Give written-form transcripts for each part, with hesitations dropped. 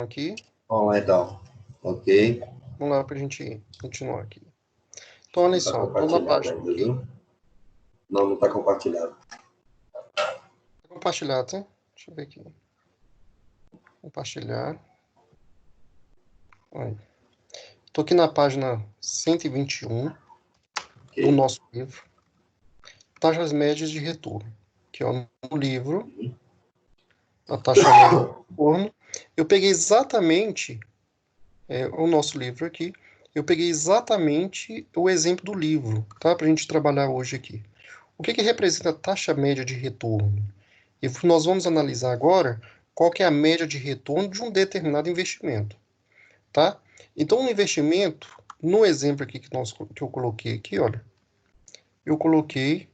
Aqui. Bom, então, ok. Vamos lá para a gente continuar aqui. Então, olha Não está só, estou na compartilhado página ainda, aqui. viu? Não está compartilhado. Compartilhar, tá? Deixa eu ver aqui. Compartilhar. Estou aqui na página 121 do nosso livro. Taxas médias de retorno. Que é no livro. A taxa média de retorno. Eu peguei exatamente o nosso livro aqui. Eu peguei exatamente o exemplo do livro, tá? Para a gente trabalhar hoje aqui. O que representa a taxa média de retorno? E nós vamos analisar agora qual que é a média de retorno de um determinado investimento, tá? Então, um investimento, no exemplo aqui que eu coloquei aqui, olha, eu coloquei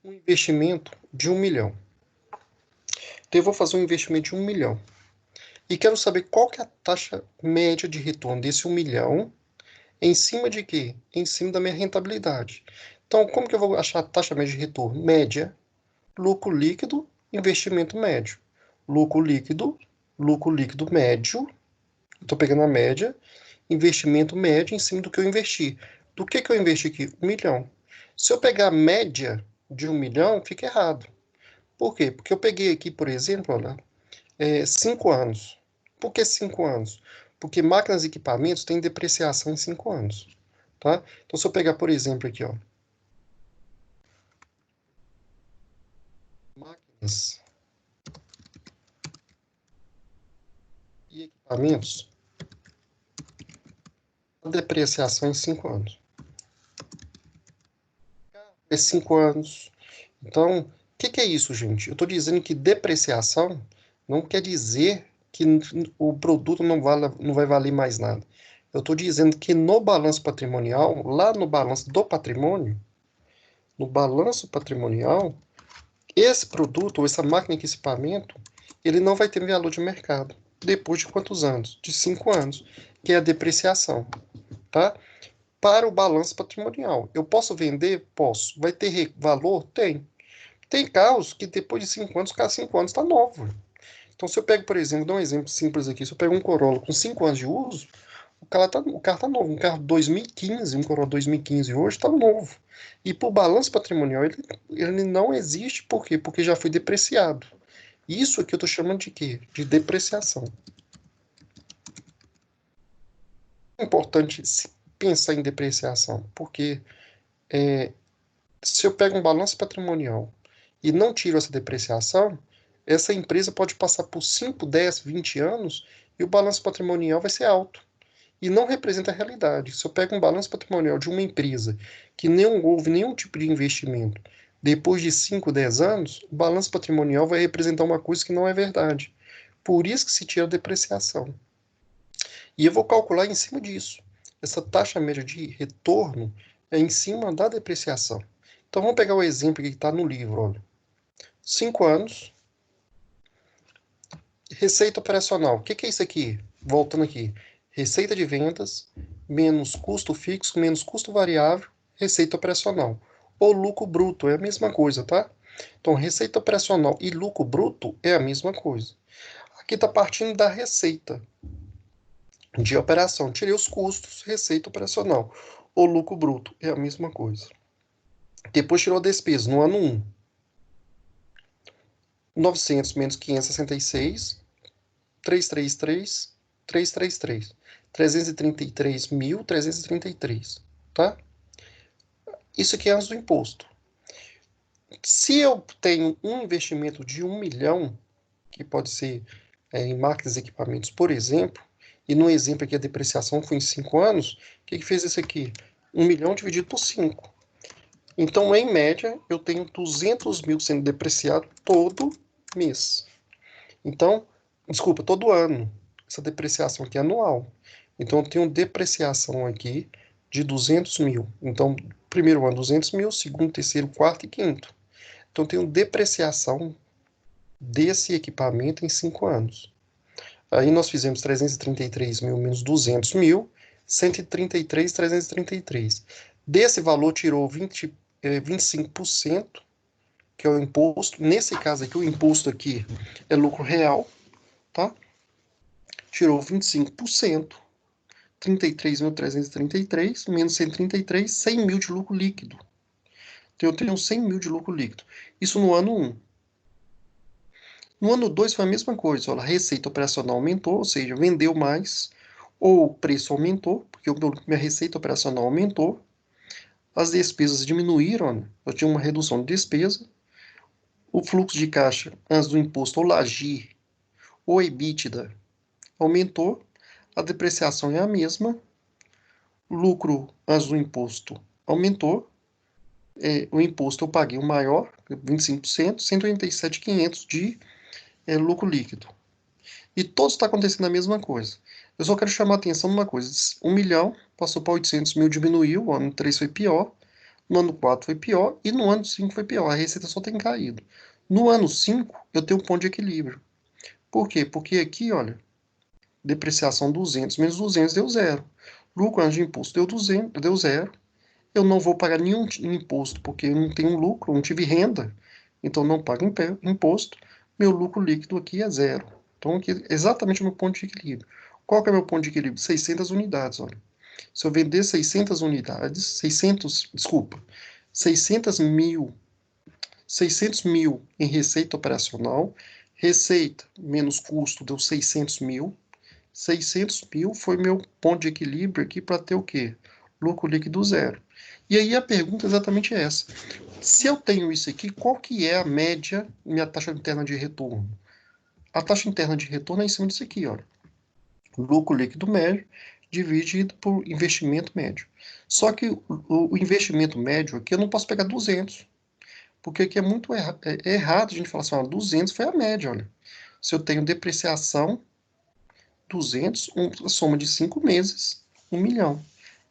um investimento de 1 milhão. Então, eu vou fazer um investimento de 1 milhão. E quero saber qual que é a taxa média de retorno desse 1 milhão em cima de quê? Em cima da minha rentabilidade. Então, como que eu vou achar a taxa média de retorno? Média, lucro líquido, investimento médio. Lucro líquido médio. Estou pegando a média, investimento médio em cima do que eu investi. Do que eu investi aqui? 1 milhão. Se eu pegar a média de 1 milhão, fica errado. Por quê? Porque eu peguei aqui, por exemplo, olha, 5 anos. Por que 5 anos? Porque máquinas e equipamentos têm depreciação em 5 anos. Tá? Então, se eu pegar, por exemplo, aqui, ó, máquinas e equipamentos, a depreciação em 5 anos. É 5 anos. Então, o que é isso, gente? Eu estou dizendo que depreciação não quer dizer que o produto não vai valer mais nada. Eu estou dizendo que no balanço patrimonial, lá no balanço do patrimônio, no balanço patrimonial, esse produto, ou essa máquina de equipamento, ele não vai ter valor de mercado. Depois de quantos anos? De 5 anos, que é a depreciação, tá? Para o balanço patrimonial. Eu posso vender? Posso. Vai ter valor? Tem. Tem carros que depois de 5 anos, cada 5 anos está novo. Então, se eu pego, por exemplo, dou um exemplo simples aqui, se eu pego um Corolla com 5 anos de uso, o carro tá novo. Um carro 2015, um Corolla 2015 hoje está novo. E para o balanço patrimonial, ele não existe, por quê? Porque já foi depreciado. Isso aqui eu estou chamando de quê? De depreciação. É importante se pensar em depreciação, porque se eu pego um balanço patrimonial e não tiro essa depreciação, essa empresa pode passar por 5, 10, 20 anos e o balanço patrimonial vai ser alto. E não representa a realidade. Se eu pego um balanço patrimonial de uma empresa que não houve nenhum tipo de investimento, depois de 5, 10 anos, o balanço patrimonial vai representar uma coisa que não é verdade. Por isso que se tira a depreciação. E eu vou calcular em cima disso. Essa taxa média de retorno é em cima da depreciação. Então vamos pegar o exemplo que está no livro. Olha. 5 anos, receita operacional. O que é isso aqui? Voltando aqui. Receita de vendas, menos custo fixo, menos custo variável, receita operacional. Ou lucro bruto, é a mesma coisa, tá? Então, receita operacional e lucro bruto é a mesma coisa. Aqui está partindo da receita de operação. Tirei os custos, receita operacional. O lucro bruto é a mesma coisa. Depois tirou a despesa no ano 1. 900 menos 566, 333, 333. 333.333, tá? Isso aqui é antes do imposto. Se eu tenho um investimento de 1 milhão, que pode ser em máquinas e equipamentos, por exemplo, e no exemplo aqui a depreciação foi em 5 anos, o que fez isso aqui? 1 milhão dividido por 5. Então, em média, eu tenho 200 mil sendo depreciado todo mês. Então, desculpa, todo ano. Essa depreciação aqui é anual. Então, eu tenho depreciação aqui de 200 mil. Então, primeiro ano 200 mil, segundo, terceiro, quarto e quinto. Então, eu tenho depreciação desse equipamento em 5 anos. Aí nós fizemos 333 mil menos 200 mil, 133.333. Desse valor tirou 25%, que é o imposto. Nesse caso aqui, o imposto aqui é lucro real, tá? Tirou 25%, 33.333, menos 133, 100 mil de lucro líquido. Então, eu tenho 100 mil de lucro líquido. Isso no ano 1. No ano 2 foi a mesma coisa. Olha, a receita operacional aumentou, ou seja, vendeu mais, ou o preço aumentou, porque minha receita operacional aumentou. As despesas diminuíram, né? Eu tinha uma redução de despesa. O fluxo de caixa antes do imposto, ou LAGI, ou EBITDA, aumentou. A depreciação é a mesma. O lucro antes do imposto aumentou. O imposto eu paguei o maior, 25%, 187.500 de lucro líquido. E todos está acontecendo a mesma coisa. Eu só quero chamar a atenção numa coisa. 1 milhão passou para 800 mil, diminuiu. O ano 3 foi pior. No ano 4 foi pior. E no ano 5 foi pior. A receita só tem caído. No ano 5, eu tenho um ponto de equilíbrio. Por quê? Porque aqui, olha, depreciação 200 menos 200 deu zero. Lucro antes de imposto deu 200, deu zero. Eu não vou pagar nenhum imposto, porque eu não tenho lucro, não tive renda. Então, não pago imposto. Meu lucro líquido aqui é zero. Então, aqui é exatamente o meu ponto de equilíbrio. Qual que é o meu ponto de equilíbrio? 600 unidades, olha. Se eu vender 600 unidades, 600 mil, 600 mil em receita operacional, receita menos custo deu 600 mil. 600 mil foi meu ponto de equilíbrio aqui para ter o quê? Lucro líquido zero. E aí a pergunta é exatamente essa. Se eu tenho isso aqui, qual que é a média, minha taxa interna de retorno? A taxa interna de retorno é em cima disso aqui, olha. Lucro líquido médio dividido por investimento médio. Só que o investimento médio aqui eu não posso pegar 200. Porque aqui é muito errado a gente falar assim, 200 foi a média, olha. Se eu tenho depreciação, 200, a soma de 5 meses, 1 milhão.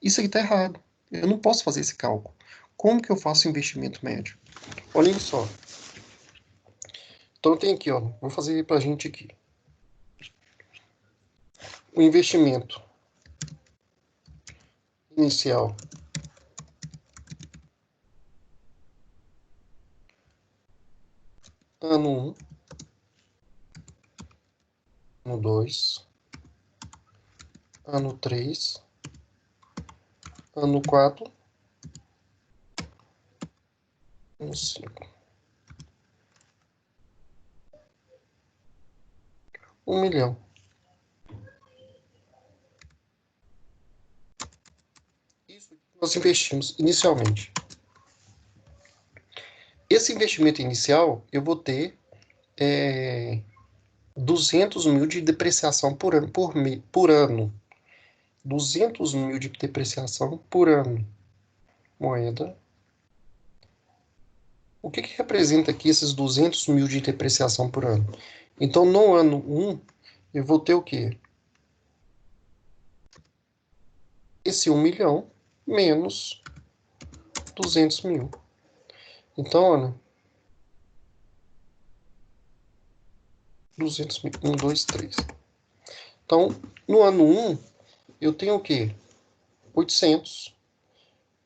Isso aqui está errado. Eu não posso fazer esse cálculo. Como que eu faço investimento médio? Olhem só. Então tem aqui, ó. Vou fazer para a gente aqui. O investimento inicial ano 1, ano 2, ano 3, ano 4, ano 5. 1 milhão. Isso que nós investimos inicialmente. Esse investimento inicial, eu vou ter 200 mil de depreciação por ano. 200 mil de depreciação por ano. Moeda. O que representa aqui esses 200 mil de depreciação por ano? Então, no ano 1, eu vou ter o quê? Esse 1 milhão menos 200 mil. Então, olha. 200 mil. 1, 2, 3. Então, no ano 1, eu tenho o quê? 800.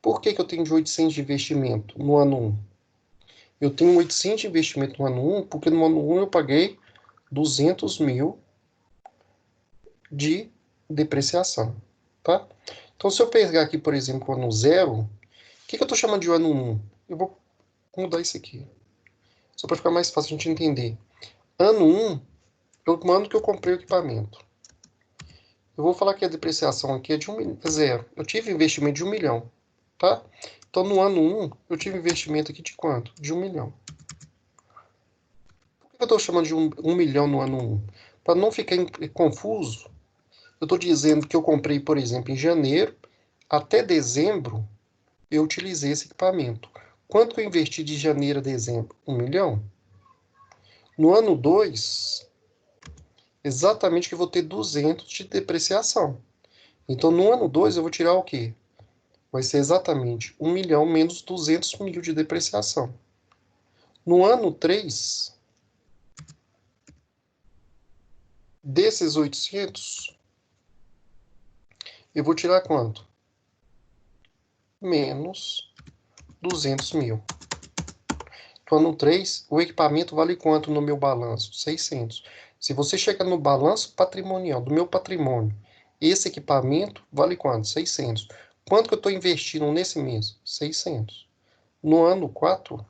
Por que eu tenho de 800 de investimento no ano 1? Eu tenho 800 de investimento no ano 1, porque no ano 1 eu paguei 200 mil de depreciação, tá? Então, se eu pegar aqui, por exemplo, o ano 0, o que eu estou chamando de ano 1? Eu vou mudar isso aqui, só para ficar mais fácil a gente entender. Ano 1, o ano que eu comprei o equipamento. Eu vou falar que a depreciação aqui é de 0. Eu tive investimento de 1 milhão, tá? Então, no ano 1, eu tive investimento aqui de quanto? De 1 milhão. Por que eu estou chamando de 1 milhão no ano 1? Para não ficar confuso, eu estou dizendo que eu comprei, por exemplo, em janeiro, até dezembro, eu utilizei esse equipamento. Quanto que eu investi de janeiro a dezembro? 1 milhão. No ano 2, exatamente que eu vou ter 200 de depreciação. Então, no ano 2, eu vou tirar o quê? Vai ser exatamente 1 milhão menos 200 mil de depreciação. No ano 3, desses 800, eu vou tirar quanto? Menos 200 mil. No ano 3, o equipamento vale quanto no meu balanço? 600. Se você chegar no balanço patrimonial do meu patrimônio, esse equipamento vale quanto? 600. Quanto que eu estou investindo nesse mês? 600. No ano 4,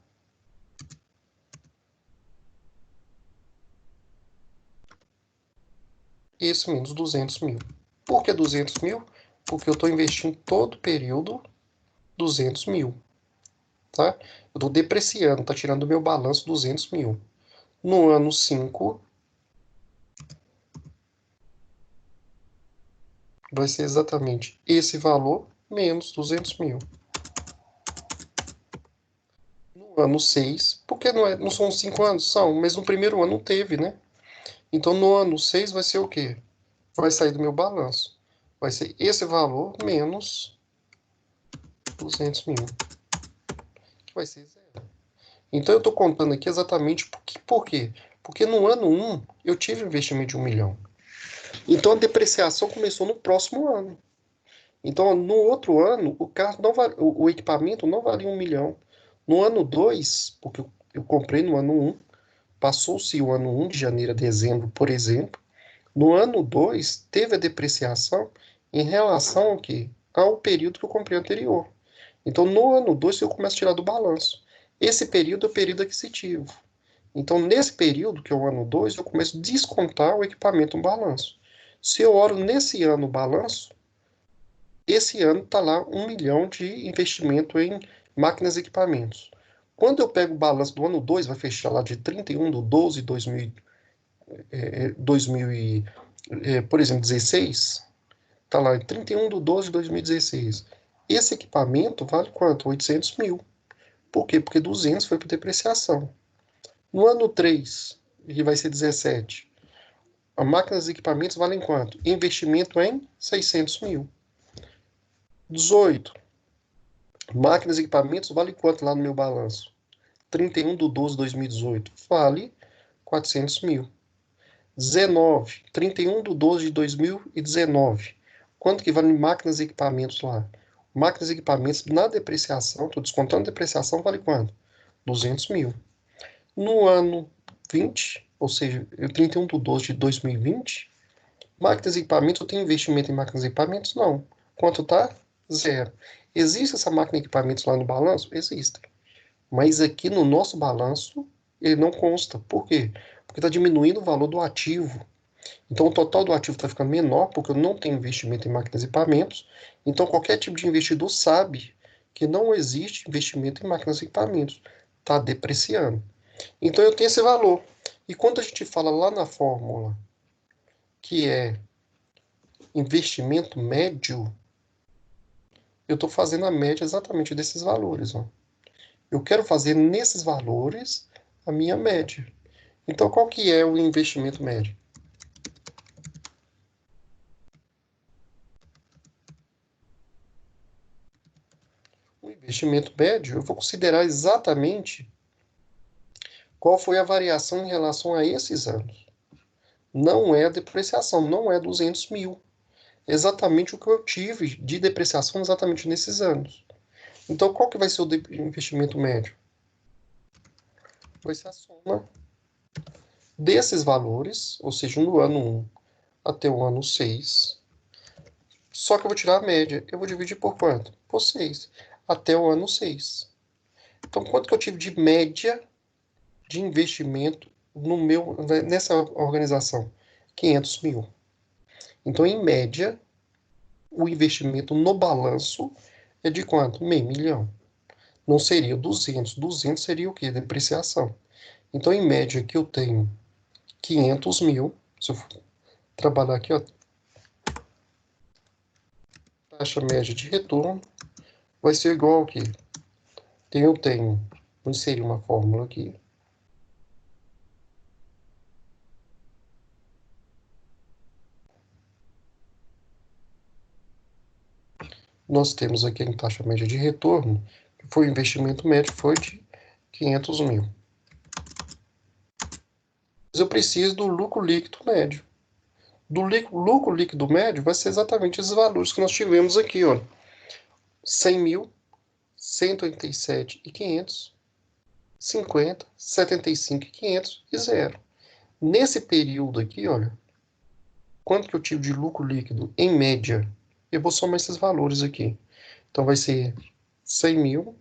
esse menos 200 mil. Por que 200 mil? Porque eu estou investindo todo período 200 mil. Tá? Eu estou depreciando, está tirando do meu balanço 200 mil. No ano 5, vai ser exatamente esse valor menos 200 mil. No ano 6, porque não são 5 anos? São, mas no primeiro ano não teve, né? Então no ano 6 vai ser o quê? Vai sair do meu balanço. Vai ser esse valor menos 200 mil, que vai ser zero. Então eu estou contando aqui exatamente por quê? Porque no ano 1 eu tive um investimento de 1 milhão. Então a depreciação começou no próximo ano. Então, no outro ano, o carro não o equipamento não valia 1 milhão. No ano 2, porque eu comprei no ano 1, passou-se o ano 1 de janeiro a dezembro, por exemplo. No ano 2, teve a depreciação em relação ao quê? Ao período que eu comprei anterior. Então, no ano 2, eu começo a tirar do balanço. Esse período é o período aquisitivo. Então, nesse período, que é o ano 2, eu começo a descontar o equipamento no balanço. Se eu olho nesse ano o balanço, esse ano está lá 1 milhão de investimento em máquinas e equipamentos. Quando eu pego o balanço do ano 2, vai fechar lá de 31 de 12 de 2000 por exemplo, 16, está lá em 31 de 12 de 2016. Esse equipamento vale quanto? 800 mil. Por quê? Porque 200 foi para depreciação. No ano 3, que vai ser 17, as máquinas e equipamentos valem quanto? Investimento em 600 mil. 18, máquinas e equipamentos vale quanto lá no meu balanço? 31 de 12 de 2018. Vale 400 mil. 19. 31 de 12 de 2019. Quanto que vale máquinas e equipamentos lá? Máquinas e equipamentos na depreciação, estou descontando a depreciação, vale quanto? 200 mil. No ano 20, ou seja, 31 de 12 de 2020, máquinas e equipamentos, eu tenho investimento em máquinas e equipamentos? Não. Quanto tá? Zero. Existe essa máquina e equipamentos lá no balanço? Existe. Mas aqui no nosso balanço, ele não consta. Por quê? Porque está diminuindo o valor do ativo. Então, o total do ativo está ficando menor, porque eu não tenho investimento em máquinas e equipamentos. Então, qualquer tipo de investidor sabe que não existe investimento em máquinas e equipamentos. Está depreciando. Então, eu tenho esse valor. E quando a gente fala lá na fórmula, que é investimento médio, eu estou fazendo a média exatamente desses valores. Ó. Eu quero fazer nesses valores a minha média. Então, qual que é o investimento médio? O investimento médio, eu vou considerar exatamente qual foi a variação em relação a esses anos. Não é a depreciação, não é 200 mil. Exatamente o que eu tive de depreciação exatamente nesses anos. Então, qual que vai ser o investimento médio? Vai ser a soma desses valores, ou seja, no ano 1 até o ano 6. Só que eu vou tirar a média. Eu vou dividir por quanto? Por 6. Até o ano 6. Então, quanto que eu tive de média de investimento nessa organização? 500 mil. Então, em média, o investimento no balanço é de quanto? Meio milhão. Não seria 200. 200 seria o quê? Depreciação. Então, em média, aqui eu tenho 500 mil. Se eu trabalhar aqui, ó, taxa média de retorno vai ser igual ao quê? Eu tenho, vou inserir uma fórmula aqui. Nós temos aqui a taxa média de retorno, que foi o investimento médio, foi de 500 mil. Mas eu preciso do lucro líquido médio. Do lucro líquido médio vai ser exatamente esses valores que nós tivemos aqui, ó. 100 mil, 187 e 500. 50, 75, 500 e 0. Nesse período aqui, olha, quanto que eu tive de lucro líquido em média? Eu vou somar esses valores aqui. Então, vai ser 100 mil.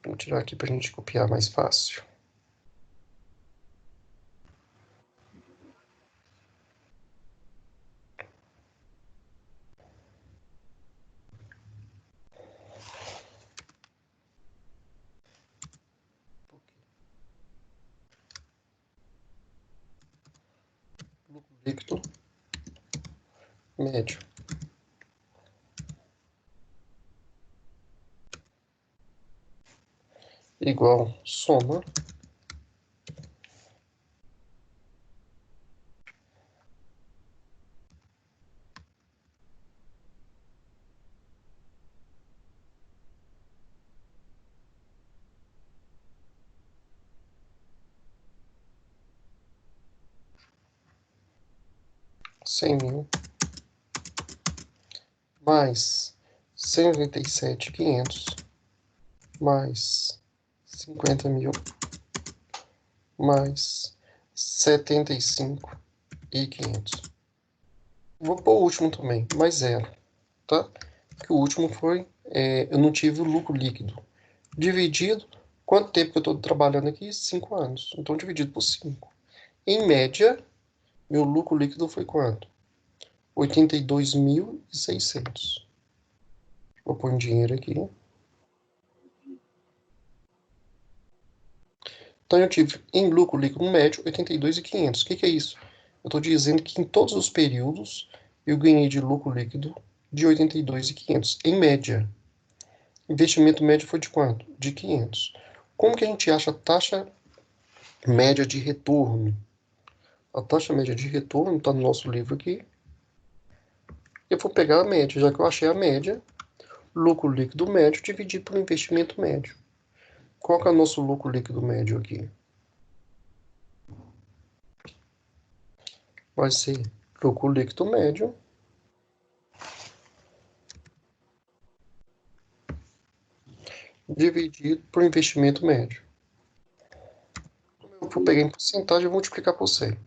Vou tirar aqui para a gente copiar mais fácil. Lucro líquido médio. Igual soma cem mil mais 187.500 mais 50 mil mais 75.500. Vou pôr o último também, mais zero, tá? Porque o último foi, eu não tive o lucro líquido. Dividido, quanto tempo que eu estou trabalhando aqui? 5 anos. Então, dividido por 5. Em média, meu lucro líquido foi quanto? 82.600. Vou pôr em dinheiro aqui. Então, eu tive em lucro líquido médio 82.500. O que é isso? Eu estou dizendo que em todos os períodos eu ganhei de lucro líquido de 82.500, em média. Investimento médio foi de quanto? De 500. Como que a gente acha a taxa média de retorno? A taxa média de retorno está no nosso livro aqui. Eu vou pegar a média, já que eu achei a média, lucro líquido médio dividido pelo investimento médio. Qual que é o nosso lucro líquido médio aqui? Vai ser lucro líquido médio dividido por investimento médio. Eu vou pegar em porcentagem e multiplicar por 100.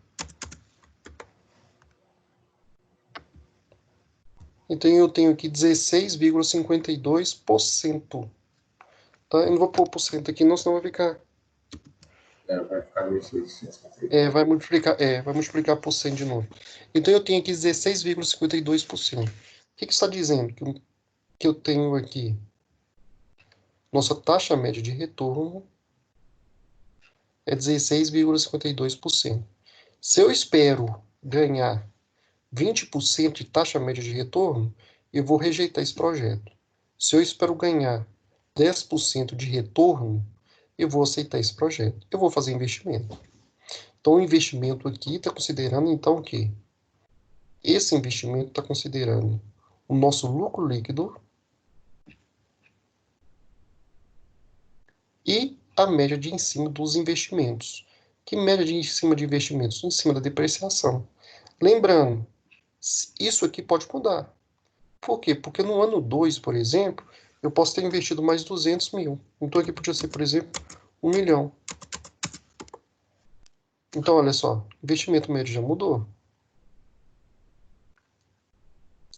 Então, eu tenho aqui 16,52%. Tá? Eu não vou pôr por cento aqui, não, senão vai ficar... Vai ficar 1.650. Vai multiplicar por 100 de novo. Então, eu tenho aqui 16,52%. O que está dizendo? Que eu tenho aqui nossa taxa média de retorno é 16,52%. Se eu espero ganhar 20% de taxa média de retorno, eu vou rejeitar esse projeto. Se eu espero ganhar 10% de retorno, eu vou aceitar esse projeto. Eu vou fazer investimento. Então, o investimento aqui está considerando, então, o quê? Esse investimento está considerando o nosso lucro líquido e a média de em cima dos investimentos. Que média de em cima de investimentos? Em cima da depreciação. Lembrando, isso aqui pode mudar. Por quê? Porque no ano 2, por exemplo, eu posso ter investido mais 200 mil. Então aqui podia ser, por exemplo, 1 milhão. Então, olha só, investimento médio já mudou.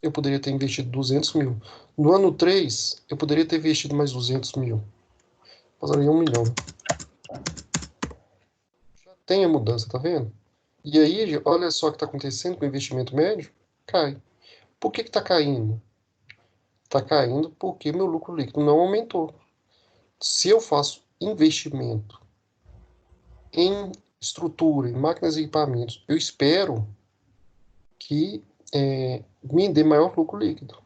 Eu poderia ter investido 200 mil. No ano 3, eu poderia ter investido mais 200 mil. Passaria 1 milhão. Já tem a mudança, tá vendo? E aí, olha só o que está acontecendo com o investimento médio. Cai. Por que está caindo? Está caindo porque meu lucro líquido não aumentou. Se eu faço investimento em estrutura, em máquinas e equipamentos, eu espero que me dê maior lucro líquido.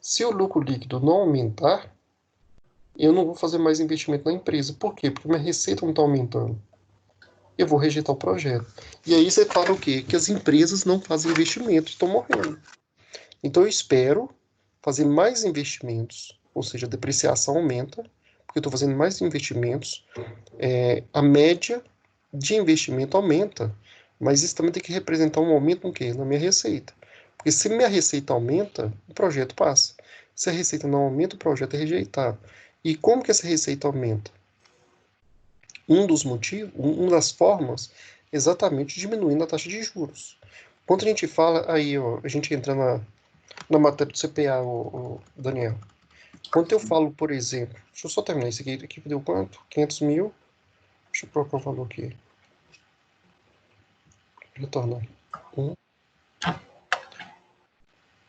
Se o lucro líquido não aumentar, eu não vou fazer mais investimento na empresa. Por quê? Porque minha receita não está aumentando. Eu vou rejeitar o projeto. E aí você fala o quê? Que as empresas não fazem investimento, estão morrendo. Então eu espero fazer mais investimentos, ou seja, a depreciação aumenta, porque eu estou fazendo mais investimentos, a média de investimento aumenta, mas isso também tem que representar um aumento no quê? Na minha receita. Porque se minha receita aumenta, o projeto passa. Se a receita não aumenta, o projeto é rejeitado. E como que essa receita aumenta? Um dos motivos, uma das formas, exatamente diminuindo a taxa de juros. Quando a gente fala, aí, ó, a gente entra na matéria do CPA, Daniel. Quando eu falo, por exemplo, deixa eu só terminar isso aqui. Aqui deu quanto? 500 mil. Deixa eu colocar o valor aqui. Retornar.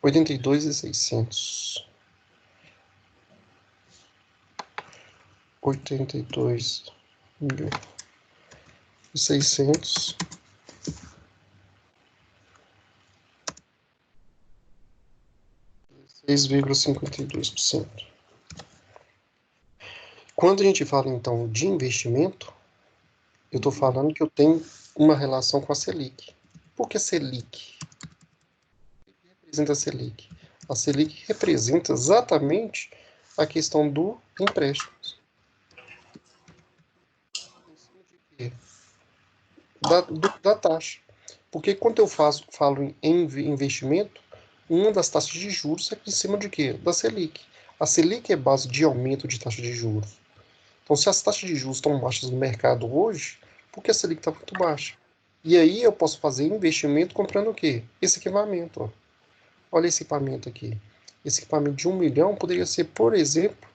82.600. 82.600. 6,52%. Quando a gente fala, então, de investimento, eu estou falando que eu tenho uma relação com a Selic. Por que Selic? O que representa a Selic? A Selic representa exatamente a questão do empréstimo. Em cima de quê? Da taxa. Porque quando eu falo em investimento, uma das taxas de juros é em cima de quê? Da Selic. A Selic é base de aumento de taxa de juros. Então, se as taxas de juros estão baixas no mercado hoje, por que a Selic está muito baixa? E aí eu posso fazer investimento comprando o quê? Esse equipamento. Ó. Olha esse equipamento aqui. Esse equipamento de 1 milhão poderia ser, por exemplo,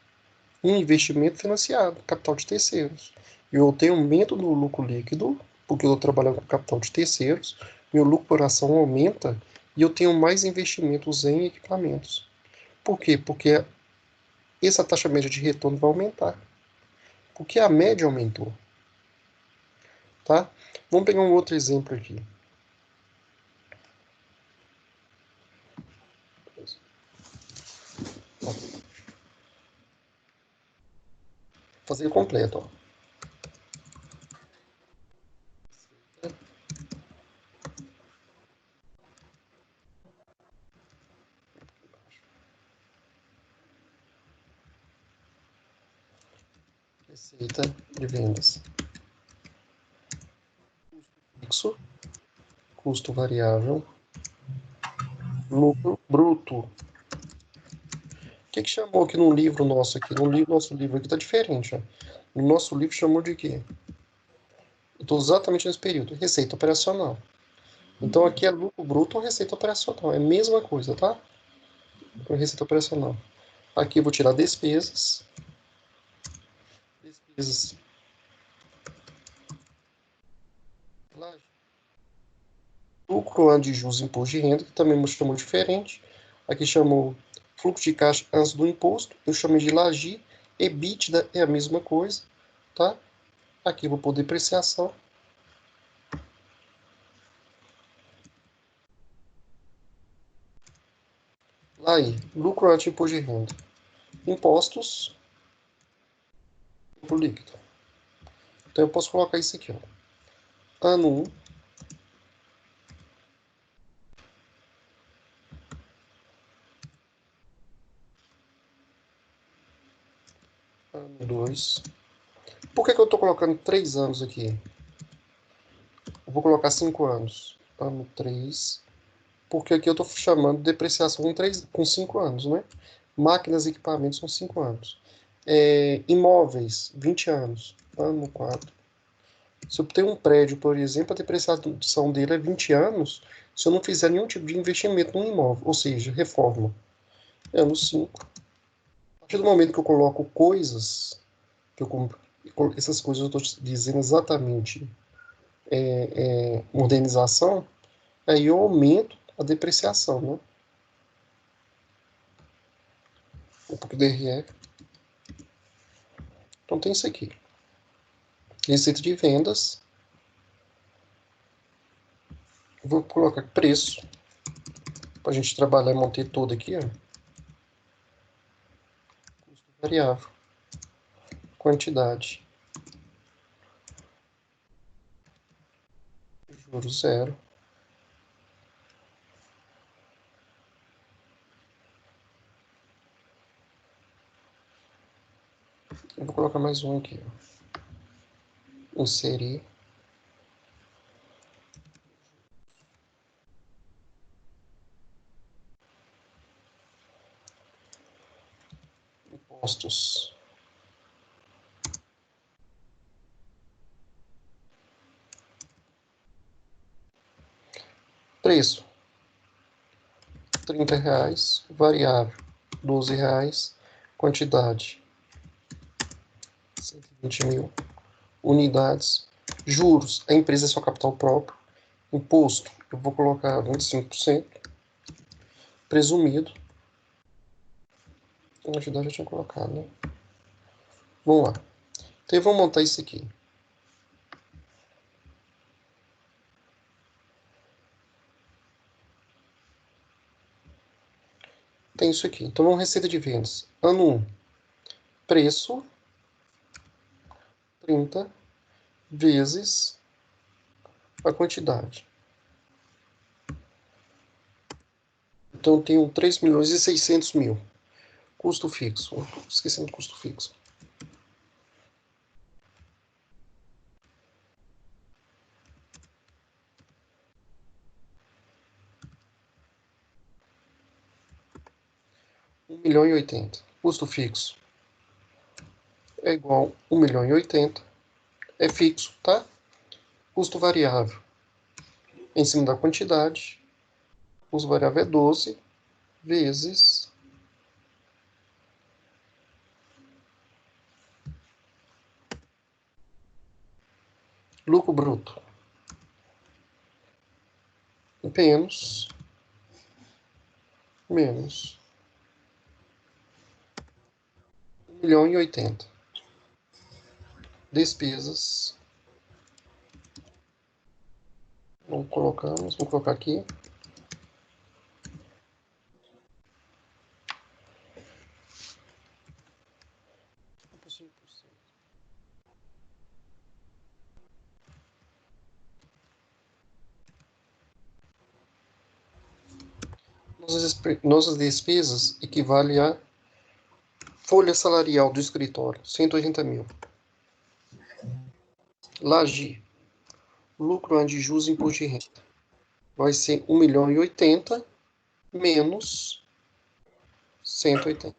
um investimento financiado, capital de terceiros. Eu tenho aumento no lucro líquido, porque eu estou trabalhando com capital de terceiros, meu lucro por ação aumenta e eu tenho mais investimentos em equipamentos. Por quê? Porque essa taxa média de retorno vai aumentar. Porque a média aumentou. Tá? Vamos pegar um outro exemplo aqui. Ó, fazer completo. Ó. Receita de vendas. Fixo, custo variável, lucro bruto. O que chamou aqui no livro nosso aqui? Nosso livro aqui está diferente. Ó. O nosso livro chamou de quê? Eu estou exatamente nesse período. Receita operacional. Então aqui é lucro bruto ou receita operacional. É a mesma coisa, tá? Receita operacional. Aqui eu vou tirar despesas. Despesas. Lucro ano de juros e imposto de renda, que também me chamou diferente. Aqui chamou fluxo de caixa antes do imposto. Eu chamei de LAGI. EBITDA é a mesma coisa, tá? Aqui eu vou pôr depreciação. Aí, lucro antes de imposto de renda. Impostos, lucro líquido. Então eu posso colocar isso aqui, ó. Ano 1, ano 2. Por que eu estou colocando 3 anos aqui? Eu vou colocar 5 anos. Ano 3. Porque aqui eu estou chamando de depreciação com 5 anos, né? Máquinas e equipamentos são 5 anos. Imóveis, 20 anos. Ano 4. Se eu tenho um prédio, por exemplo, a depreciação dele é 20 anos se eu não fizer nenhum tipo de investimento no imóvel, ou seja, reforma. Ano 5. A partir do momento que eu coloco coisas, que eu, essas coisas eu estou dizendo exatamente modernização, aí eu aumento a depreciação, né? Um pouco de DRE. Então tem isso aqui. Receita de vendas. Vou colocar preço. Para a gente trabalhar e manter todo aqui, ó. Custo variável. Quantidade. Juros zero. Eu vou colocar mais um aqui, ó. Inserir. Impostos. Preço, R$30, variável, R$12, quantidade, 120 mil, unidades, juros, a empresa é só capital próprio, imposto, eu vou colocar 25%, presumido, a quantidade eu tinha colocado, né? Vamos lá. Então, vamos montar isso aqui. Tem isso aqui. Então, vamos receita de vendas. Ano 1. Preço, 30, vezes a quantidade. Então, eu tenho 3.600.000. Custo fixo. Esquecendo do custo fixo. R$1.080.000. Custo fixo é igual a 1.080.000. É fixo, tá? Custo variável em cima da quantidade. Custo variável é 12 vezes lucro bruto menos 1.080.000. Despesas. Vamos colocar aqui. Nossas despesas equivale a folha salarial do escritório, 180.000. Laje, lucro antes de juros e imposto de renda. Vai ser 1.080.000 menos 180.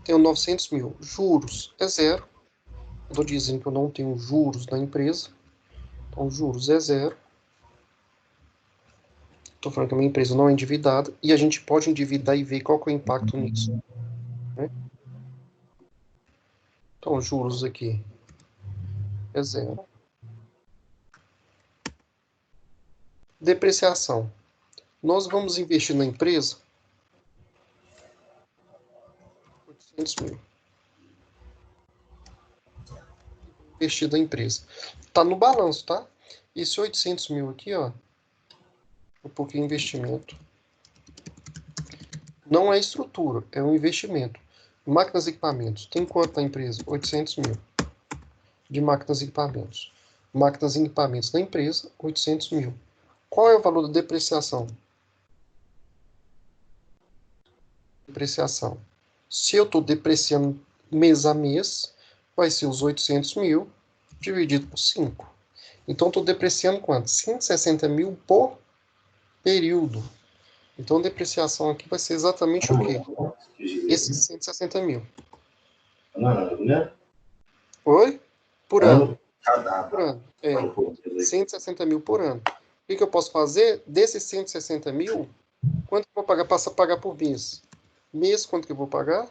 Tenho 900.000. Juros é zero. Estou dizendo que eu não tenho juros na empresa. Então, juros é zero. Estou falando que a minha empresa não é endividada. E a gente pode endividar e ver qual que é o impacto nisso. Né? Então, juros aqui é zero. Depreciação. Nós vamos investir na empresa 800.000. Investir na empresa. Tá no balanço, tá? Esse 800.000 aqui, ó, um pouquinho de investimento. Não é estrutura, é um investimento. Máquinas e equipamentos. Tem quanto na empresa? 800.000. De máquinas e equipamentos. Máquinas e equipamentos da empresa, 800.000. Qual é o valor da depreciação? Depreciação. Se eu estou depreciando mês a mês, vai ser os 800.000 dividido por 5. Então, estou depreciando quanto? 160.000 por período. Então, a depreciação aqui vai ser exatamente o quê? Esses 160.000. Oi? Por ano. Por ano. É. 160.000 por ano. O que eu posso fazer? Desses 160.000, quanto que eu vou pagar? Passa a pagar por mês. Mês, quanto que eu vou pagar?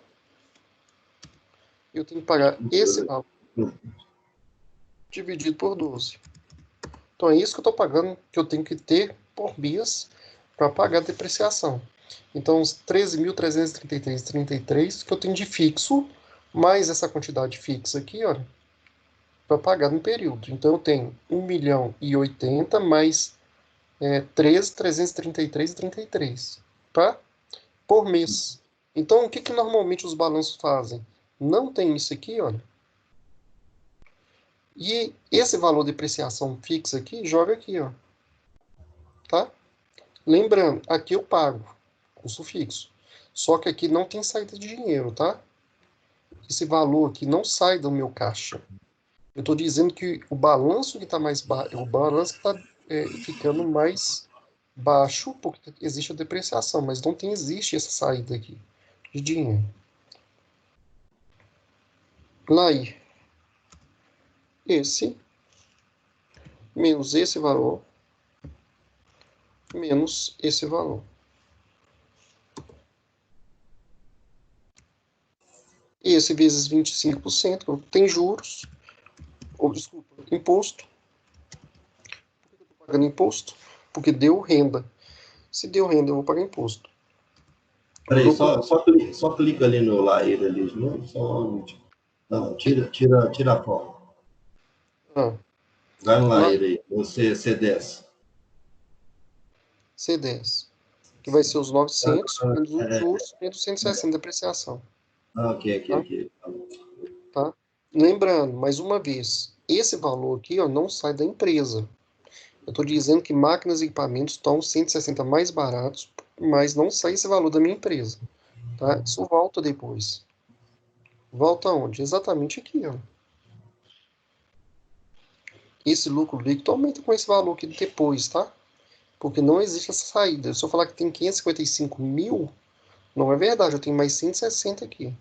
Eu tenho que pagar esse valor dividido por 12. Então, é isso que eu estou pagando, que eu tenho que ter por mês para pagar a depreciação. Então, os 13.333,33 que eu tenho de fixo, mais essa quantidade fixa aqui, olha, para pagar no período. Então, eu tenho 1.080.000 mais 13.333,33, tá? Por mês. Então, o que normalmente os balanços fazem? Não tem isso aqui, olha. E esse valor de depreciação fixa aqui, joga aqui, ó. Tá? Lembrando, aqui eu pago custo fixo. Só que aqui não tem saída de dinheiro, tá? Esse valor aqui não sai do meu caixa. Eu estou dizendo que o balanço que está mais baixo, o balanço que está ficando mais baixo porque existe a depreciação, mas não existe essa saída aqui de dinheiro. Lá esse menos esse valor menos esse valor. Esse vezes 25%, tem juros, ou desculpa, imposto. Por que eu estou pagando imposto? Porque deu renda. Se deu renda, eu vou pagar imposto. Peraí, só clica ali no layer ali de novo, só um minutinho. Não, tira a foto. Ah, Vai no lá, layer aí, você C10. C10, que vai ser os 900 menos os É, juros menos 160 depreciação. Tá? aqui. Tá? Lembrando, mais uma vez, esse valor aqui ó, não sai da empresa. Eu estou dizendo que máquinas e equipamentos estão 160 mais baratos, mas não sai esse valor da minha empresa. Tá? Isso volta depois. Volta aonde? Exatamente aqui. Ó. Esse lucro líquido aumenta com esse valor aqui depois, tá? Porque não existe essa saída. Se eu falar que tem 555 mil, não é verdade. Eu tenho mais 160 aqui.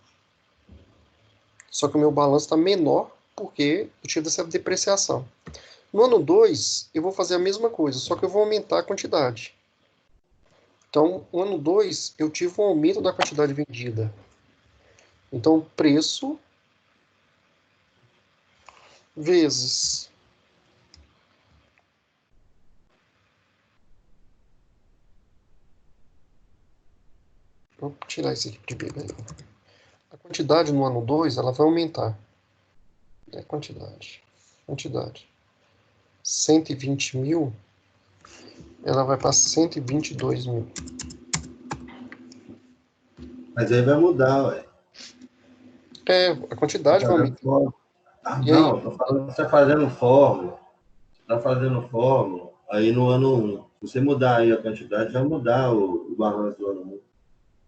Só que o meu balanço está menor porque eu tive essa depreciação. No ano 2, eu vou fazer a mesma coisa, só que eu vou aumentar a quantidade. Então, no ano 2, eu tive um aumento da quantidade vendida. Então, preço vezes. Vou tirar esse aqui de B. A quantidade no ano 2, ela vai aumentar. É quantidade. Quantidade. 120 mil, ela vai para 122 mil. Mas aí vai mudar, ué. É, a Tá quantidade vai fazendo aumentar. fórmula. Ah, E aí, não, tô falando que você tá fazendo fórmula. Tá fazendo fórmula. Aí no ano 1, se você mudar aí a quantidade, vai mudar o balanço do ano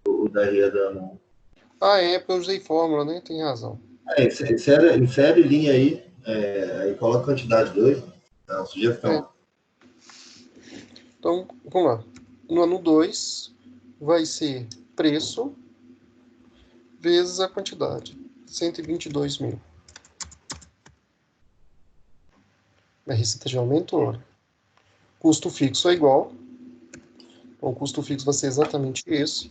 1, o da RE do ano 1. porque eu usei fórmula, né? Tem razão. Insere linha aí, aí coloca quantidade 2. Tá, É, sugestão. então, vamos lá. No ano 2, vai ser preço vezes a quantidade. 122 mil. A receita já aumentou. Custo fixo é igual. Então, o custo fixo vai ser exatamente esse.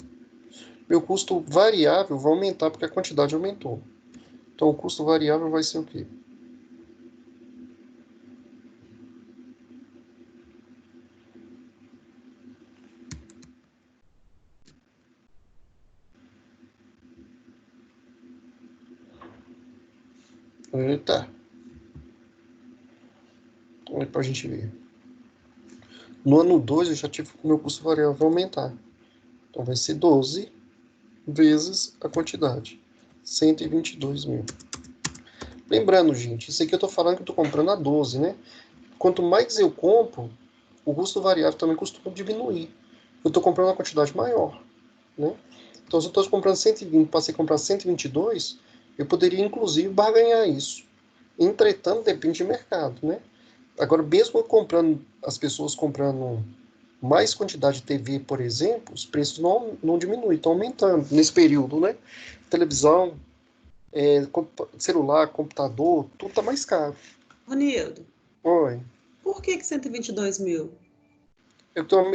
Meu custo variável vai aumentar porque a quantidade aumentou. Então, o custo variável vai ser o quê? Eita. Olha para a gente ver. No ano 2, eu já tive que o meu custo variável vai aumentar. Então, vai ser 12 vezes a quantidade. 122 mil. Lembrando, gente, isso aqui eu estou falando que eu estou comprando a 12, né? Quanto mais eu compro, o custo variável também costuma diminuir. Eu estou comprando uma quantidade maior, né? Então, se eu estou comprando 120, passei a comprar 122, eu poderia, inclusive, barganhar isso. Entretanto, depende de mercado, né? Agora, mesmo comprando, as pessoas comprando mais quantidade de TV, por exemplo, os preços não diminuem, estão aumentando nesse período, né? Televisão, celular, computador, tudo está mais caro. Ronildo, Oi. por que 122 mil?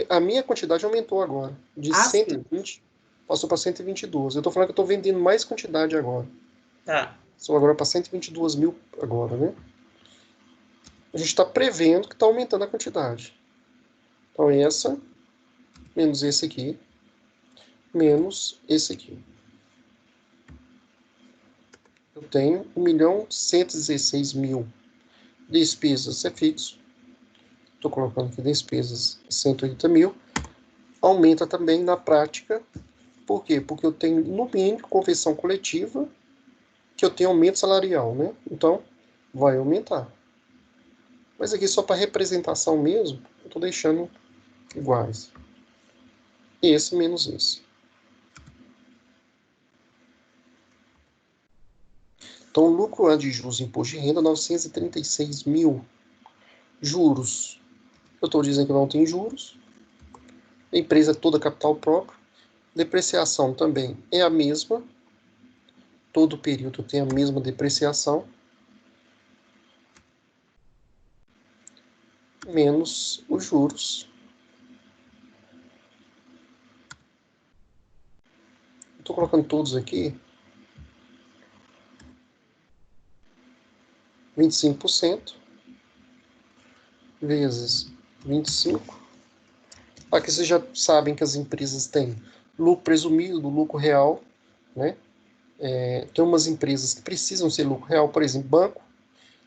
A minha quantidade aumentou agora. De Sim. 120 passou para 122. Eu estou falando que eu estou vendendo mais quantidade agora. Tá. São agora para 122 mil agora, né? A gente está prevendo que está aumentando a quantidade. Então, essa menos esse aqui, menos esse aqui. Eu tenho 1.116.000 despesas, é fixo. Estou colocando aqui despesas 180 mil. Aumenta também na prática. Por quê? Porque eu tenho, no mínimo, convenção coletiva, que eu tenho aumento salarial, né? Então, vai aumentar. Mas aqui só para representação mesmo, eu estou deixando iguais. Esse menos esse. Então, lucro antes de juros e imposto de renda, 936 mil. Juros. Eu estou dizendo que não tem juros. A empresa é toda capital próprio. Depreciação também é a mesma. todo período tem a mesma depreciação, menos os juros. Estou colocando todos aqui. 25% vezes 25. Aqui vocês já sabem que as empresas têm lucro presumido, lucro real, né? Tem umas empresas que precisam ser lucro real, por exemplo, banco.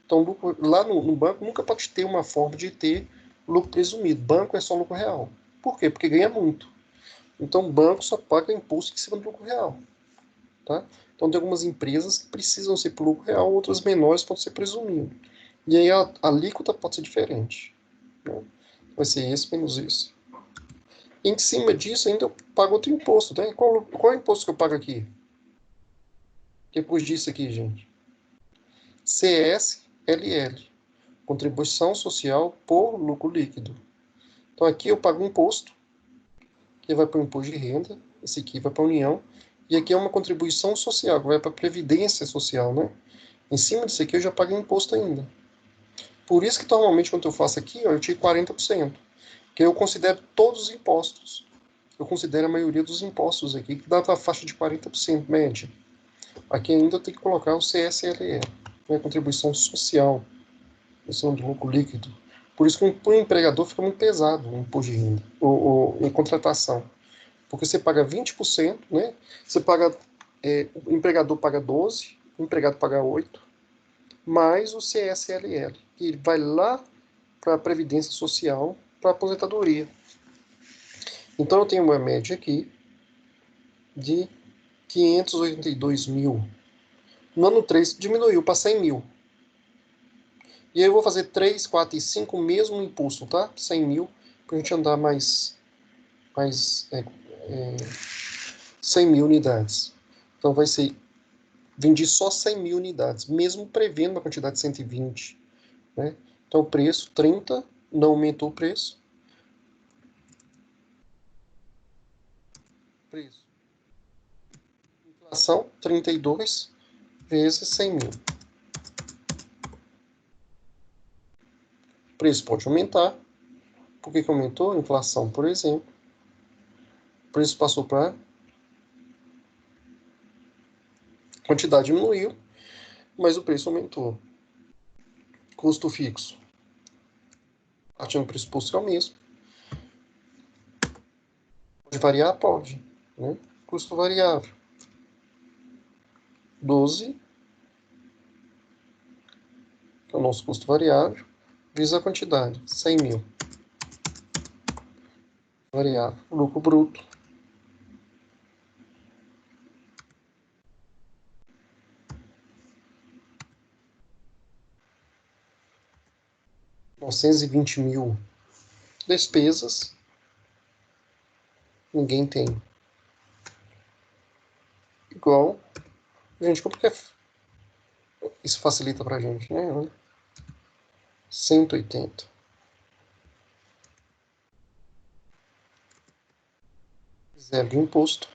Então, lucro, lá no banco nunca pode ter uma forma de ter lucro presumido. Banco é só lucro real. Por quê? Porque ganha muito. Então, o banco só paga imposto em cima do lucro real. Tá? Então, tem algumas empresas que precisam ser por lucro real, outras menores podem ser presumido. E aí a alíquota pode ser diferente. Né? Vai ser esse menos isso. Em cima disso, ainda eu pago outro imposto. Né? Qual é o imposto que eu pago aqui? Depois disso aqui, gente. CSLL. Contribuição Social por Lucro Líquido. Então aqui eu pago um imposto, que vai para o imposto de renda, esse aqui vai para a União, e aqui é uma contribuição social, que vai para a Previdência Social, né? Em cima disso aqui eu já pago imposto ainda. Por isso que normalmente quando eu faço aqui, ó, eu tiro 40%, que eu considero todos os impostos. Eu considero a maioria dos impostos aqui, que dá a faixa de 40% média. Aqui ainda eu tenho que colocar o CSLL, que é a contribuição social, esse é um lucro líquido. Por isso que para o empregador fica muito pesado o imposto de renda, ou em contratação. Porque você paga 20%, né? Você paga, o empregador paga 12%, o empregado paga 8%, mais o CSLL, que vai lá para a Previdência Social, para a aposentadoria. Então eu tenho uma média aqui de 582 mil. No ano 3 diminuiu para 100 mil. E aí eu vou fazer 3, 4 e 5 o mesmo imposto, tá? 100 mil, para a gente andar mais 100 mil unidades. Então vai ser, vendi só 100 mil unidades, mesmo prevendo uma quantidade de 120. Né? Então o preço, 30, não aumentou o preço. Preço. Inflação, 32 vezes 100 mil. O preço pode aumentar. Por que aumentou? Inflação, por exemplo. O preço passou para... A quantidade diminuiu, mas o preço aumentou. Custo fixo. Partindo do pressuposto que é o mesmo. Pode variar? Pode. Né? Custo variável. 12, que é o nosso custo variável, vezes a quantidade, 100 mil. Variável, lucro bruto. R$ 920 mil. Despesas, ninguém tem. Igual, gente, como que isso facilita pra gente, né? 180. Zero de imposto.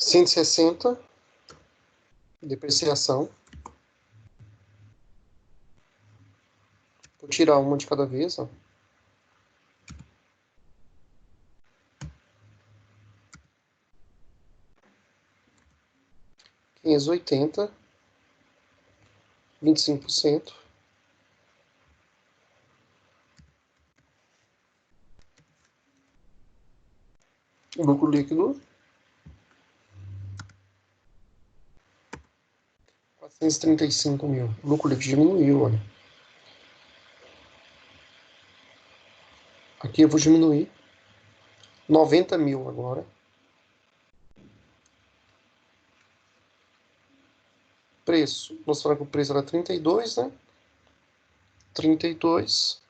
R$ 160, depreciação. Vou tirar uma de cada vez, ó. R$ 580, 25%. O lucro líquido, 435 mil. O lucro líquido diminuiu, olha. Aqui eu vou diminuir. 90 mil agora. Preço. Nós falamos que o preço era 32, né? 32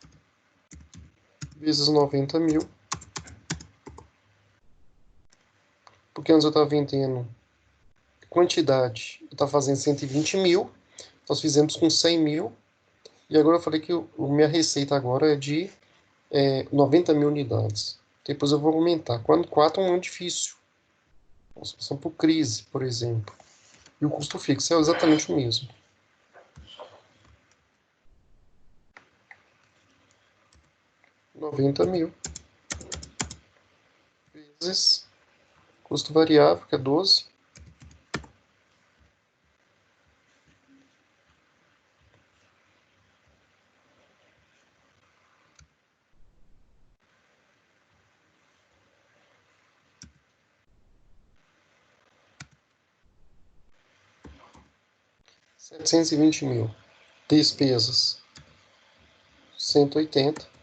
vezes 90 mil. Porque antes eu estava vendendo quantidade, eu estava fazendo 120 mil, nós fizemos com 100 mil, e agora eu falei que minha receita agora é de 90 mil unidades. Depois eu vou aumentar. Quando 4 é um ano difícil. Nós passamos por crise, por exemplo. E o custo fixo é exatamente o mesmo. R$ 90.000 vezes custo variável, que é 12. R$ 720.000. Despesas, 180.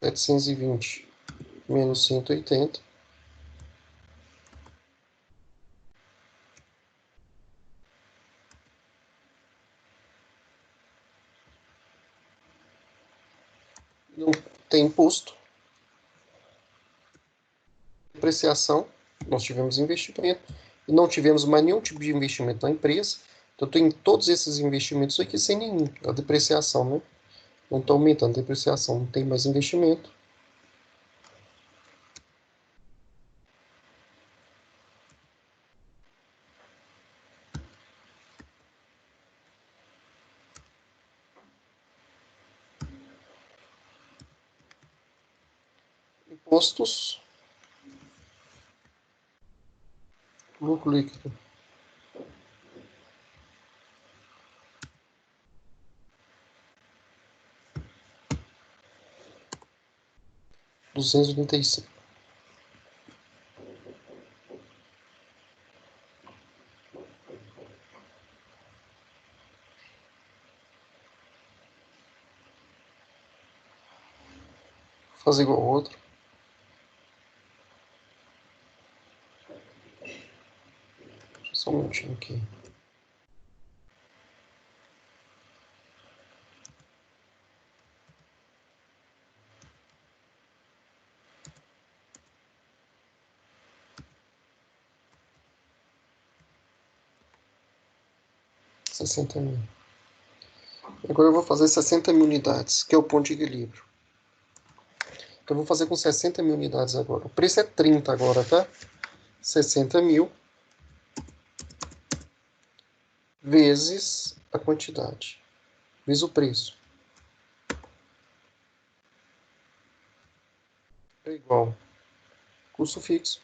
720 menos 180. Não tem imposto. Depreciação, nós tivemos investimento. E não tivemos mais nenhum tipo de investimento na empresa. Então, tem todos esses investimentos aqui sem nenhum. A depreciação, né? Não está aumentando a depreciação, não tem mais investimento. Impostos, lucro líquido. R$ 285. Vou fazer igual ao outro. Só um minutinho aqui. R$ 60.000. Agora eu vou fazer 60.000 unidades, que é o ponto de equilíbrio. Então eu vou fazer com 60.000 unidades agora. O preço é 30 agora, tá? 60.000 vezes a quantidade, vezes o preço. É igual custo fixo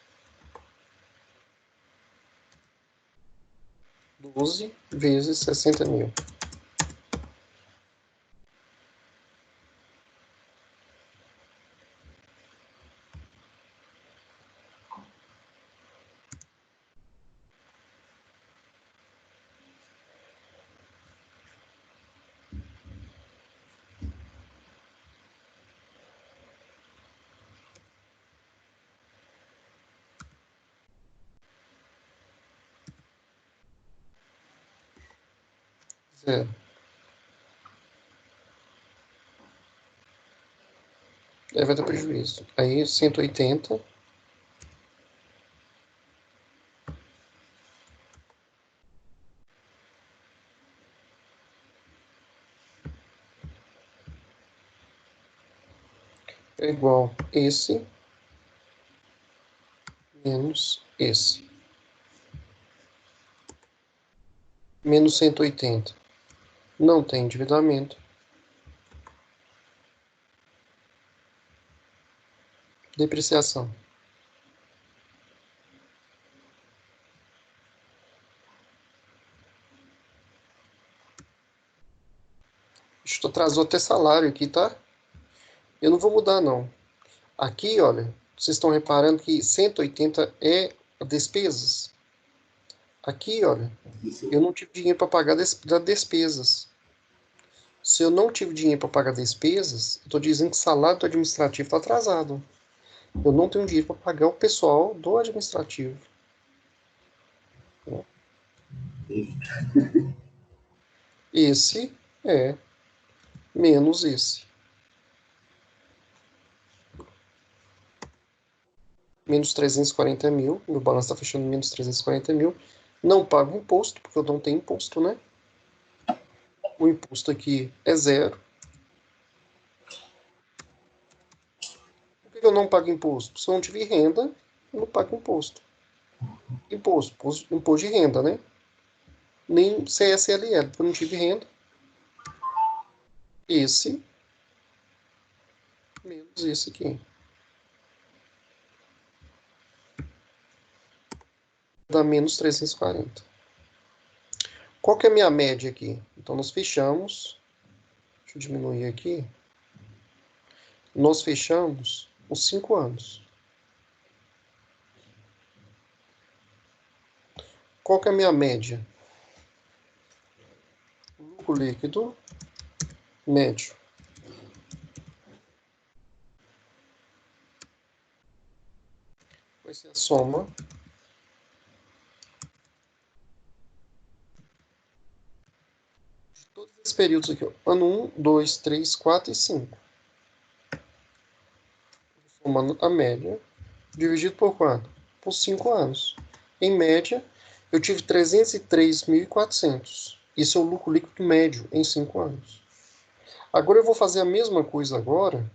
12 vezes 60.000. Zero. Aí vai dar prejuízo. Aí 180 é igual esse menos esse. Menos 180. Não tem endividamento. Depreciação. Isto atrasou até salário aqui, tá? Eu não vou mudar, não. Aqui, olha, vocês estão reparando que 180 é despesas. Aqui, olha, eu não tive dinheiro para pagar das despesas. Se eu não tive dinheiro para pagar despesas, eu estou dizendo que o salário do administrativo está atrasado. Eu não tenho dinheiro para pagar o pessoal do administrativo. Esse é menos esse. Menos 340 mil. Meu balanço está fechando menos 340 mil. Não pago imposto, porque eu não tenho imposto, né? O imposto aqui é zero. Por que eu não pago imposto? Se eu não tiver renda, eu não pago imposto. Imposto de renda, né? Nem CSLL, porque eu não tive renda. Esse menos esse aqui. Dá menos 340. Qual que é a minha média aqui? Então, nós fechamos. Deixa eu diminuir aqui. Nós fechamos os 5 anos. Qual que é a minha média? Lucro líquido médio. Vai ser a soma de todos esses períodos aqui. Ó. Ano 1, 2, 3, 4 e 5. Somando a média. Dividido por quanto? Por 5 anos. Em média, eu tive 303.400. Isso é o lucro líquido médio em 5 anos. Agora eu vou fazer a mesma coisa agora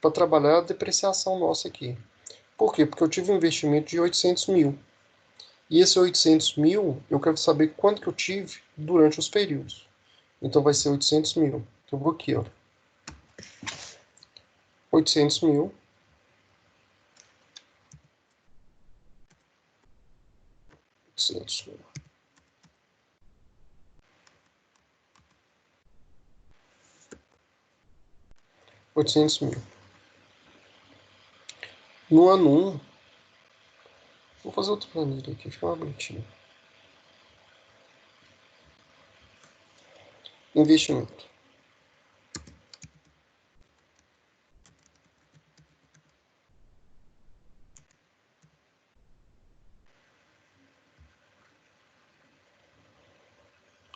para trabalhar a depreciação nossa aqui. Por quê? Porque eu tive um investimento de 800 mil. E esse 800 mil, eu quero saber quanto que eu tive durante os períodos. Então vai ser 800 mil. Então eu vou aqui, ó. 800 mil. 800 mil. $800.000. No ano 1, vou fazer outra planilha aqui, fica mais bonitinho. Investimento.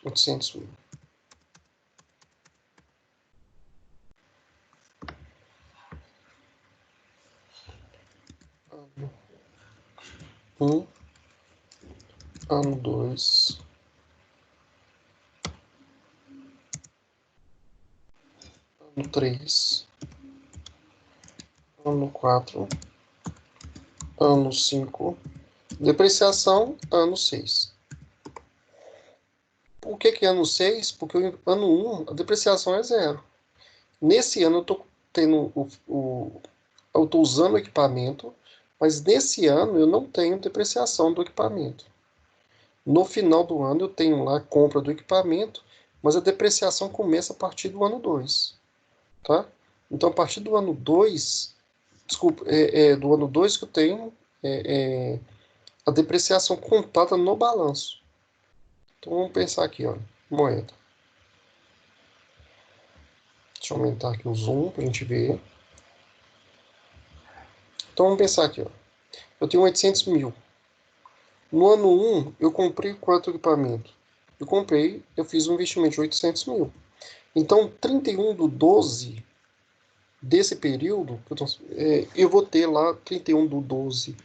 $800.000. Ano 1, ano 2, ano 3, ano 4, ano 5, depreciação, ano 6. Por que é ano 6? Porque o ano 1, a depreciação é zero. Nesse ano eu estou tendo eu estou usando o equipamento, mas nesse ano eu não tenho depreciação do equipamento. No final do ano eu tenho lá a compra do equipamento, mas a depreciação começa a partir do ano 2. Tá? Então, a partir do ano 2, desculpa, do ano 2 que eu tenho a depreciação contada no balanço. Então, vamos pensar aqui, ó, moeda. Deixa eu aumentar aqui o zoom para a gente ver. Então, vamos pensar aqui, ó. Eu tenho 800 mil. No ano 1, eu comprei quanto equipamento? Eu fiz um investimento de 800 mil. Então, 31/12 desse período, eu vou ter lá 31/12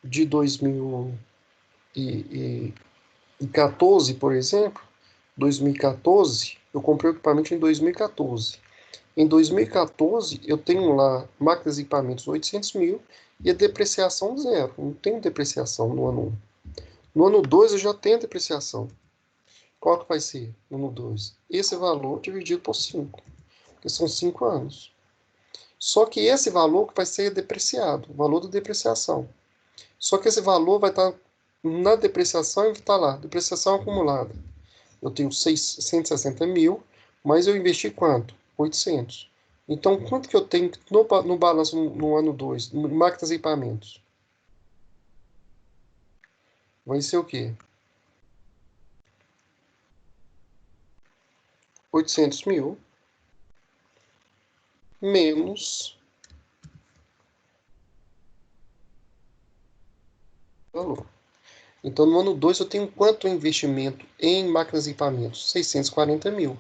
de 2014, por exemplo. 2014, eu comprei o equipamento em 2014. Em 2014, eu tenho lá máquinas e equipamentos 800 mil e a depreciação zero. Não tenho depreciação no ano 1. No ano 2, eu já tenho depreciação. Qual que vai ser no ano 2? Esse valor dividido por 5, porque são 5 anos. Só que esse valor que vai ser depreciado, o valor da depreciação. Só que esse valor vai estar na depreciação e vai estar lá, depreciação acumulada. Eu tenho 160 mil, mas eu investi quanto? 800. Então, quanto que eu tenho no balanço no ano 2, máquinas e equipamentos? Vai ser o quê? 800 mil menos valor. Então, no ano 2, eu tenho quanto investimento em máquinas e equipamentos? 640 mil.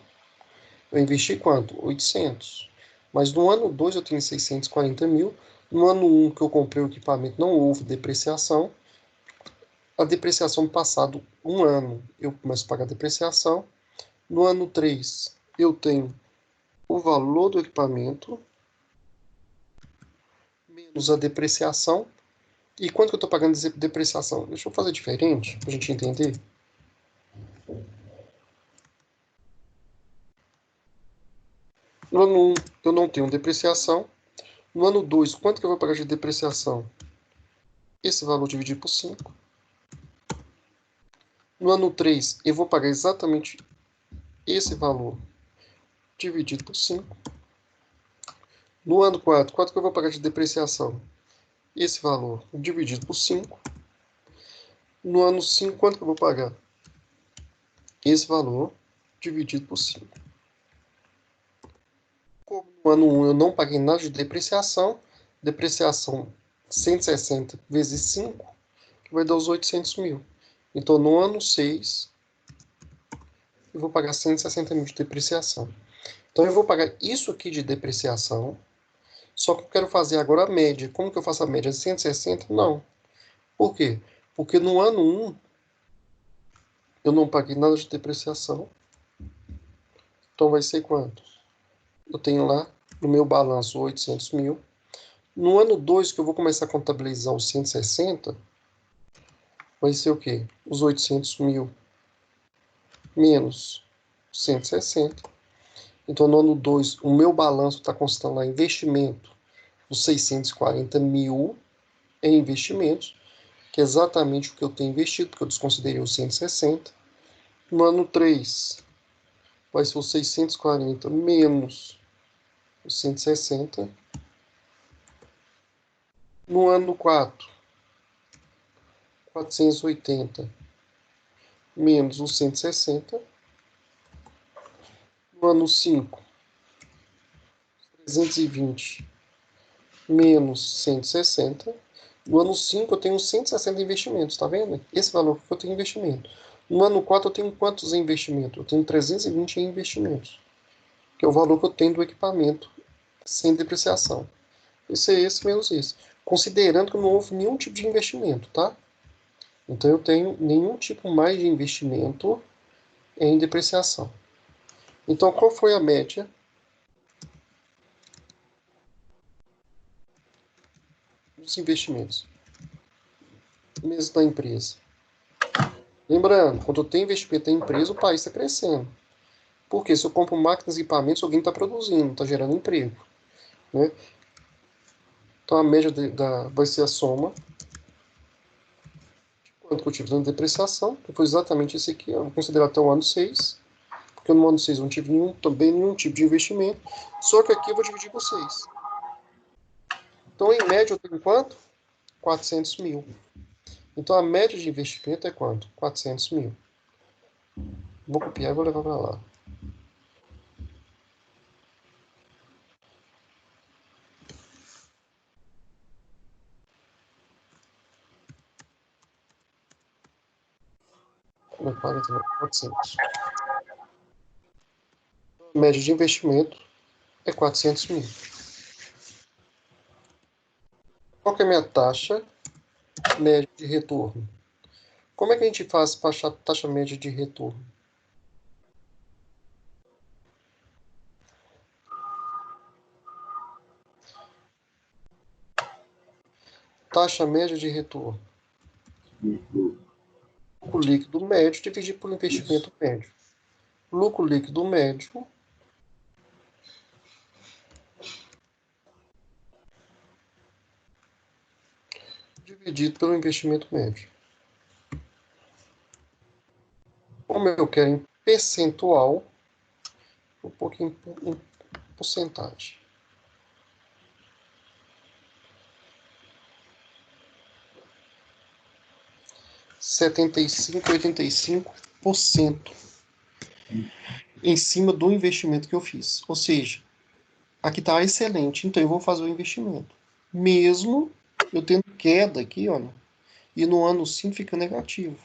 Eu investi quanto? 800. Mas no ano 2 eu tenho 640 mil. No ano 1 que eu comprei o equipamento não houve depreciação. A depreciação passado um ano eu começo a pagar a depreciação. No ano 3 eu tenho o valor do equipamento menos a depreciação. E quanto que eu estou pagando de depreciação? Deixa eu fazer diferente para a gente entender. No ano 1 eu não tenho depreciação. No ano 2, quanto que eu vou pagar de depreciação? Esse valor dividido por 5. No ano 3, eu vou pagar exatamente esse valor dividido por 5. No ano 4, quanto que eu vou pagar de depreciação? Esse valor dividido por 5. No ano 5, quanto que eu vou pagar? Esse valor dividido por 5. Como no ano 1 eu não paguei nada de depreciação 160 vezes 5, que vai dar os 800 mil. Então, no ano 6, eu vou pagar 160 mil de depreciação. Então, eu vou pagar isso aqui de depreciação, só que eu quero fazer agora a média. Como que eu faço a média? 160? Não. Por quê? Porque no ano 1, eu não paguei nada de depreciação. Então, vai ser quanto? Eu tenho lá no meu balanço 800 mil. No ano 2, que eu vou começar a contabilizar os 160, vai ser o quê? Os 800 mil menos 160. Então, no ano 2, o meu balanço está constando lá investimento dos 640 mil em investimentos, que é exatamente o que eu tenho investido, porque eu desconsiderei os 160. No ano 3, vai ser os 640 menos os 160. No ano 4, 480 menos os 160. No ano 5, 320 menos 160. No ano 5 eu tenho 160 investimentos, tá vendo? Esse valor que eu tenho investimento. No ano 4 eu tenho quantos em investimento? Eu tenho 320 em investimentos, que é o valor que eu tenho do equipamento sem depreciação. Esse é esse menos esse. Considerando que não houve nenhum tipo de investimento, tá? Então eu tenho nenhum tipo mais de investimento em depreciação. Então qual foi a média dos investimentos mesmo da empresa? Lembrando, quando eu tenho investimento em empresa, o país está crescendo. Porque se eu compro máquinas e equipamentos, alguém está produzindo, está gerando emprego. Né? Então a média vai ser a soma de quanto que eu tive dando depreciação, que foi exatamente esse aqui, eu vou considerar até o ano 6, porque no ano 6 eu não tive também nenhum tipo de investimento, só que aqui eu vou dividir por 6. Então, em média, eu tenho quanto? 400 mil. Então, a média de investimento é quanto? 400 mil. Vou copiar e vou levar para lá. No 49, 400. A média de investimento é 400 mil. Qual que é a minha taxa média de retorno? Como é que a gente faz para achar a taxa média de retorno? Taxa média de retorno. Lucro líquido médio dividido por investimento médio. Lucro líquido médio dividido pelo investimento médio. Como eu quero em percentual, um pouquinho em porcentagem. R$ 75,85% em cima do investimento que eu fiz. Ou seja, aqui está excelente, então eu vou fazer o investimento. Mesmo eu tendo queda aqui, olha, e no ano 5 fica negativo.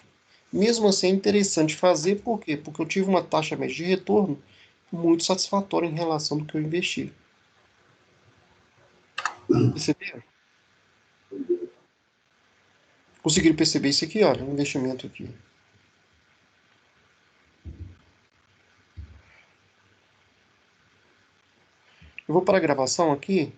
Mesmo assim é interessante fazer, por quê? Porque eu tive uma taxa média de retorno muito satisfatório em relação do que eu investi. Perceberam? Conseguiram perceber isso aqui, olha, o investimento aqui. Eu vou para a gravação aqui.